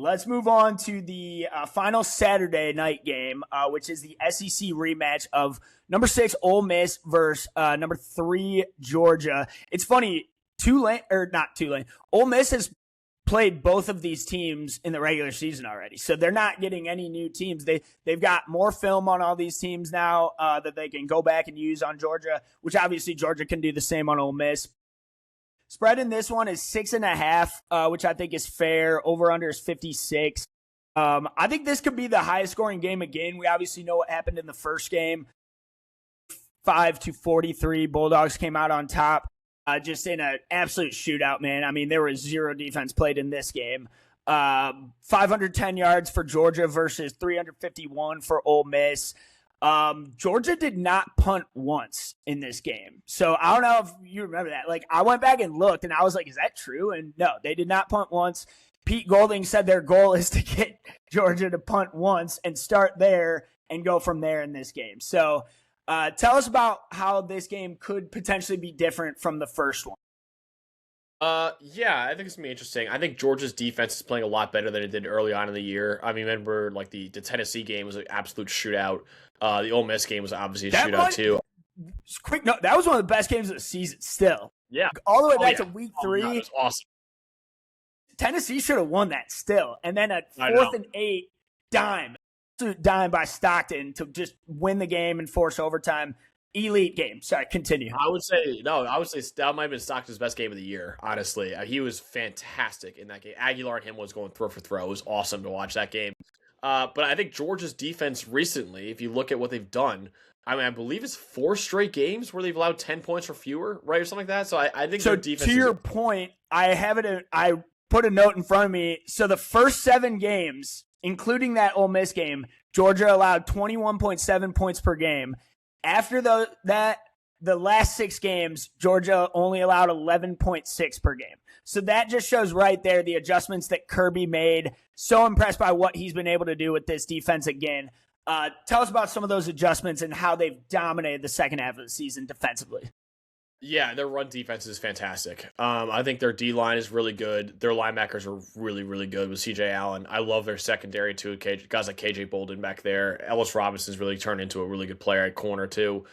let's move on to the final Saturday night game, which is the SEC rematch of number 6 Ole Miss versus number 3 Georgia. It's funny, Ole Miss has played both of these teams in the regular season already, so they're not getting any new teams. They've got more film on all these teams now that they can go back and use on Georgia, which obviously Georgia can do the same on Ole Miss. Spread in this one is 6.5, which I think is fair. Over under is 56. I think this could be the highest scoring game again. We obviously know what happened in the first game. 5-43, Bulldogs came out on top. Just in an absolute shootout, man. I mean, there was zero defense played in this game. 510 yards for Georgia versus 351 for Ole Miss. Georgia did not punt once in this game. So I don't know if you remember that. Like, I went back and looked, and I was like, is that true? And no, they did not punt once. Pete Golding said their goal is to get Georgia to punt once and start there and go from there in this game. So tell us about how this game could potentially be different from the first one. Yeah, I think it's going to be interesting. I think Georgia's defense is playing a lot better than it did early on in the year. I mean, remember, like, the Tennessee game was an absolute shootout. The Ole Miss game was obviously a shootout, too. Quick note, that was one of the best games of the season still. Yeah. All the way back to week 3. No, it was awesome. Tennessee should have won that still. And then a 4th and 8 dime by Stockton to just win the game and force overtime. Elite game. Sorry, continue. I would say that might have been Stockton's best game of the year, honestly. He was fantastic in that game. Aguilar and him was going throw for throw. It was awesome to watch that game. But I think Georgia's defense recently, if you look at what they've done, I mean, I believe it's 4 straight games where they've allowed 10 points or fewer, right, or something like that. So I think their defense. To your point, I put a note in front of me. So the first 7 games, including that Ole Miss game, Georgia allowed 21.7 points per game. After the last 6 games, Georgia only allowed 11.6 per game. So that just shows right there the adjustments that Kirby made. So impressed by what he's been able to do with this defense again. Tell us about some of those adjustments and how they've dominated the second half of the season defensively. Yeah, their run defense is fantastic. I think their D-line is really good. Their linebackers are really, really good with C.J. Allen. I love their secondary, too. Guys like K.J. Bolden back there. Ellis Robinson's really turned into a really good player at corner, too.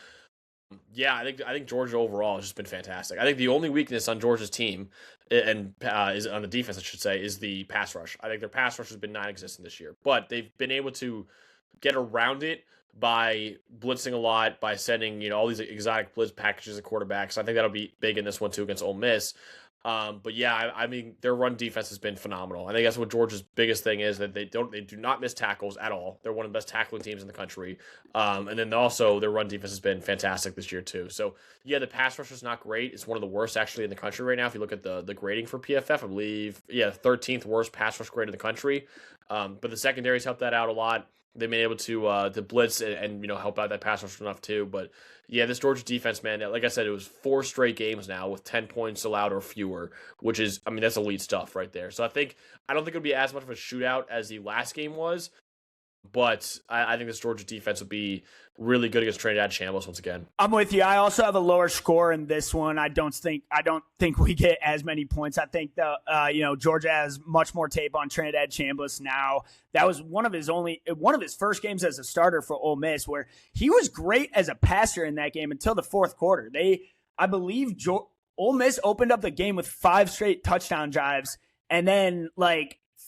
Yeah, I think Georgia overall has just been fantastic. I think the only weakness on Georgia's team, and is on the defense, I should say, is the pass rush. I think their pass rush has been non-existent this year. But they've been able to get around it by blitzing a lot, by sending, all these exotic blitz packages at quarterbacks. I think that'll be big in this one too against Ole Miss. But yeah, I mean, their run defense has been phenomenal. I think that's what Georgia's biggest thing is, that they do not miss tackles at all. They're one of the best tackling teams in the country. And then also their run defense has been fantastic this year too. So yeah, the pass rush is not great. It's one of the worst actually in the country right now. If you look at the grading for PFF, I believe, 13th worst pass rush grade in the country. But the secondaries helped that out a lot. They've been able to blitz and help out that pass rush enough too. But yeah, this Georgia defense, man, like I said, it was 4 straight games now with 10 points allowed or fewer, which is, I mean, that's elite stuff right there. So I don't think it'll be as much of a shootout as the last game was, but I think this Georgia defense would be really good against Trinidad Chambliss once again. I'm with you. I also have a lower score in this one. I don't think we get as many points. I think Georgia has much more tape on Trinidad Chambliss now. That was one of his first games as a starter for Ole Miss, where he was great as a passer in that game until the fourth quarter. I believe Ole Miss opened up the game with 5 straight touchdown drives, and then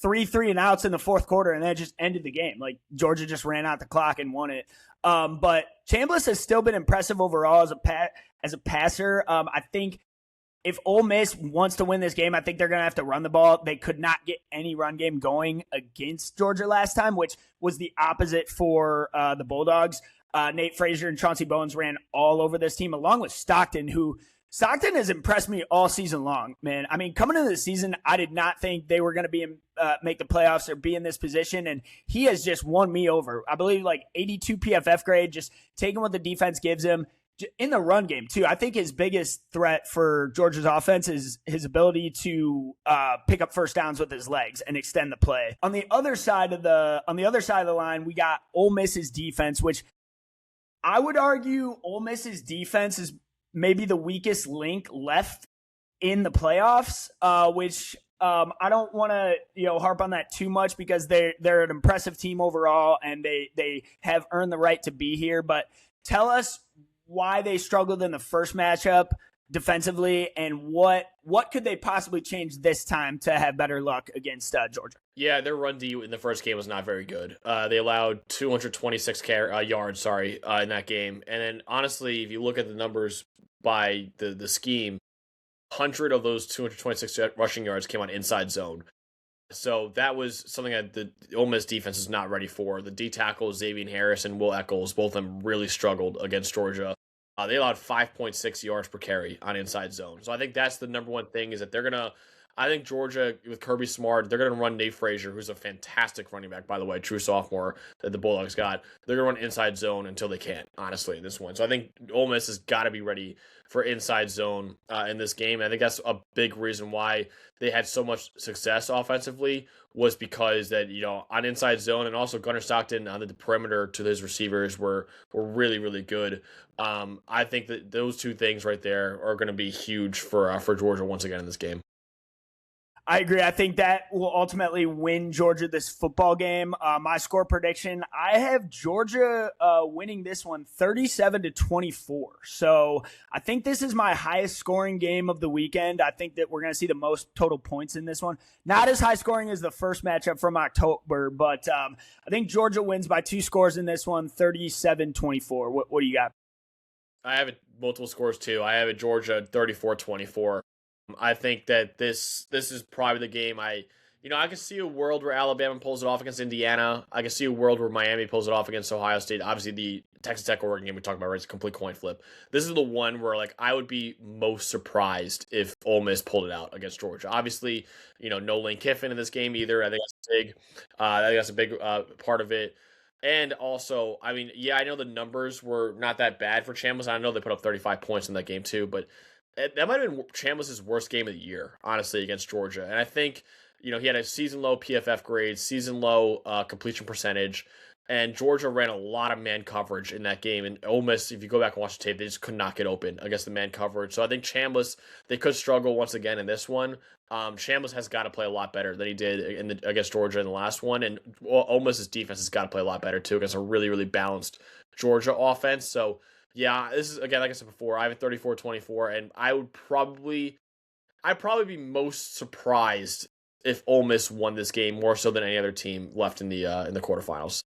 3 and outs in the fourth quarter, and that just ended the game. Like, Georgia just ran out the clock and won it. But Chambliss has still been impressive overall as a passer. I think if Ole Miss wants to win this game, I think they're going to have to run the ball. They could not get any run game going against Georgia last time, which was the opposite for the Bulldogs. Nate Frazier and Chauncey Bowens ran all over this team, along with Stockton has impressed me all season long, man. I mean, coming into the season, I did not think they were going to make the playoffs or be in this position, and he has just won me over. I believe 82 PFF grade, just taking what the defense gives him. In the run game, too, I think his biggest threat for Georgia's offense is his ability to pick up first downs with his legs and extend the play. On the other side of the line, we got Ole Miss's defense, which I would argue Ole Miss's defense is maybe the weakest link left in the playoffs, which I don't want to harp on that too much because they're an impressive team overall and they have earned the right to be here. But tell us why they struggled in the first matchup defensively, and what could they possibly change this time to have better luck against Georgia? Yeah, their run D in the first game was not very good. They allowed 226 yards, in that game. And then honestly, if you look at the numbers by the scheme, 100 of those 226 rushing yards came on inside zone. So that was something that the Ole Miss defense is not ready for. The D tackles, Xavier Harris and Will Eccles, both of them really struggled against Georgia. They allowed 5.6 yards per carry on inside zone. So I think that's the number one thing is that they're going to, I think Georgia with Kirby Smart, they're going to run Nate Frazier, who's a fantastic running back, by the way, true sophomore that the Bulldogs got. They're going to run inside zone until they can't, honestly, in this one. So I think Ole Miss has got to be ready for inside zone in this game. And I think that's a big reason why they had so much success offensively was because that, on inside zone and also Gunnar Stockton on the perimeter to his receivers were really, really good. I think that those two things right there are going to be huge for Georgia once again in this game. I agree. I think that will ultimately win Georgia this football game. My score prediction, I have Georgia winning this one 37-24. So I think this is my highest scoring game of the weekend. I think that we're going to see the most total points in this one. Not as high scoring as the first matchup from October, but I think Georgia wins by 2 scores in this one, 37-24. What do you got? I have multiple scores too. I have a Georgia 34-24. I think that this is probably the game I can see a world where Alabama pulls it off against Indiana. I can see a world where Miami pulls it off against Ohio State. Obviously, the Texas Tech Oregon game we talked about, right? It's a complete coin flip. This is the one where I would be most surprised if Ole Miss pulled it out against Georgia. Obviously, no Lane Kiffin in this game either. I think that's big. I think that's a big part of it. And also, I know the numbers were not that bad for Chambliss. I know they put up 35 points in that game too, but that might have been Chambliss' worst game of the year, honestly, against Georgia. And I think, he had a season-low PFF grade, season-low completion percentage, and Georgia ran a lot of man coverage in that game. And Ole Miss, if you go back and watch the tape, they just could not get open against the man coverage. So I think Chambliss, they could struggle once again in this one. Chambliss has got to play a lot better than he did against Georgia in the last one. And Ole Miss's defense has got to play a lot better, too, against a really, really balanced Georgia offense. So, yeah, this is, again, like I said before, I have a 34-24, and I'd probably be most surprised if Ole Miss won this game more so than any other team left in the quarterfinals.